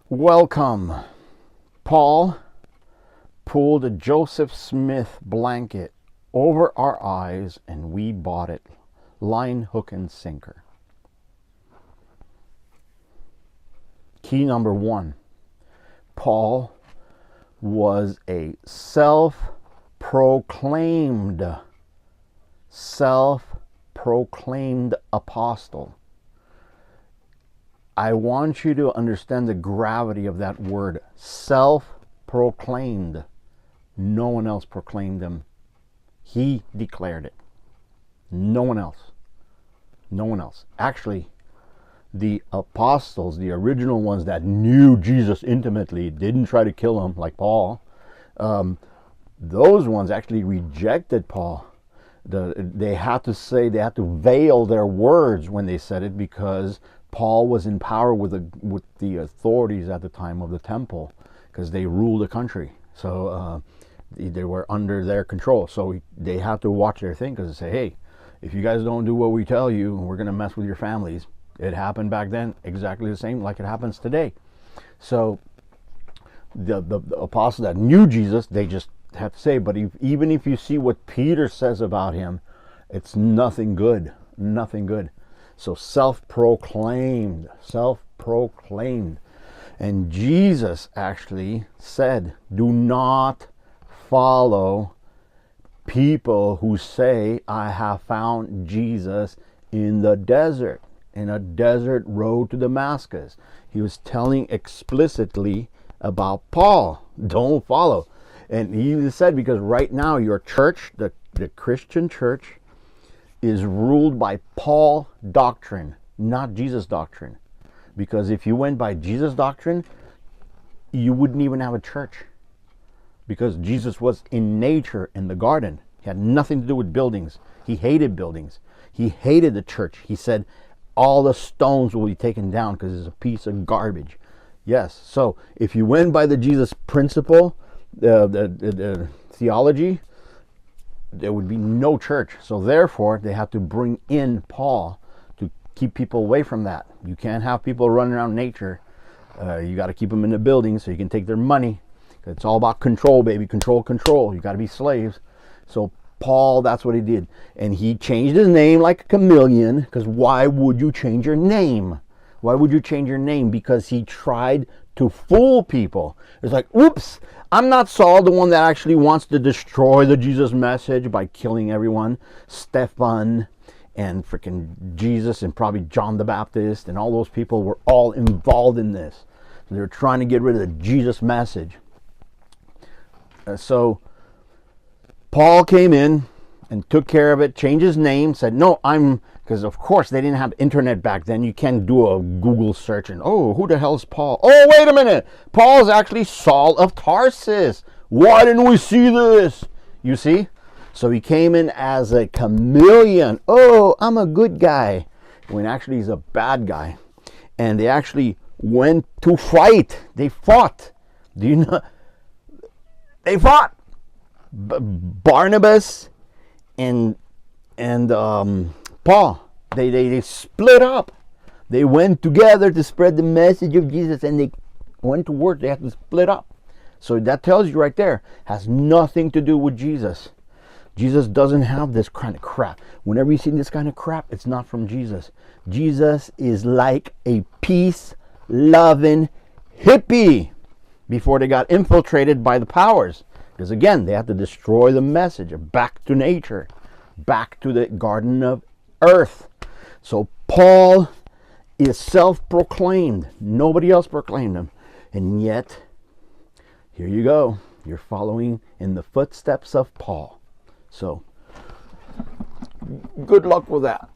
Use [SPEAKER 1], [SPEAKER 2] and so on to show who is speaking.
[SPEAKER 1] Welcome. Paul pulled a Joseph Smith blanket over our eyes and we bought it. Line, hook, and sinker. Key number one. Paul was a self-proclaimed apostle. I want you to understand the gravity of that word, self-proclaimed. No one else proclaimed him. He declared it. No one else. No one else. Actually, the apostles, the original ones that knew Jesus intimately, didn't try to kill him like Paul. Those ones actually rejected Paul. They had to veil their words when they said it, because Paul was in power with the authorities at the time of the temple, because they ruled the country. So they were under their control. So they had to watch their thing, because they say, hey, if you guys don't do what we tell you, we're going to mess with your families. It happened back then exactly the same like it happens today. So the apostles that knew Jesus, they just had to say, but even if you see what Peter says about him, it's nothing good. Nothing good. So self-proclaimed. And Jesus actually said, do not follow people who say, I have found Jesus in the desert, in a desert road to Damascus. He was telling explicitly about Paul. Don't follow. And he even said, because right now your church, the Christian church, is ruled by Paul doctrine, not Jesus doctrine. Because if you went by Jesus doctrine, you wouldn't even have a church. Because Jesus was in nature in the garden. He had nothing to do with buildings. He hated buildings. He hated the church. He said, all the stones will be taken down because it's a piece of garbage. Yes, so if you went by the Jesus principle, the theology, there would be no church. So therefore, they have to bring in Paul to keep people away from that. You can't have people running around nature. You got to keep them in the building so you can take their money. It's all about control, baby. Control. You got to be slaves. So Paul, that's what he did. And he changed his name like a chameleon, because why would you change your name? Why would you change your name? Because he tried to fool people. It's like, oops, I'm not Saul, the one that actually wants to destroy the Jesus message by killing everyone. Stephen and freaking Jesus and probably John the Baptist and all those people were all involved in this. So they're trying to get rid of the Jesus message. So Paul came in and took care of it, changed his name, said, no, because of course they didn't have internet back then. You can't do a Google search and, oh, who the hell is Paul? Oh, wait a minute. Paul is actually Saul of Tarsus. Why didn't we see this? You see? So he came in as a chameleon. Oh, I'm a good guy. When actually he's a bad guy. And they actually went to fight. They fought. Do you know? They fought. Barnabas and Paul, they split up. They went together to spread the message of Jesus, and they went to work. They had to split up. So that tells you right there, has nothing to do with Jesus. Jesus doesn't have this kind of crap. Whenever you see this kind of crap, it's not from Jesus. Jesus is like a peace-loving hippie before they got infiltrated by the powers. Because again, they had to destroy the message of back to nature, back to the Garden of Earth. So Paul is self-proclaimed. Nobody else proclaimed him. And yet, here you go. You're following in the footsteps of Paul. So, good luck with that.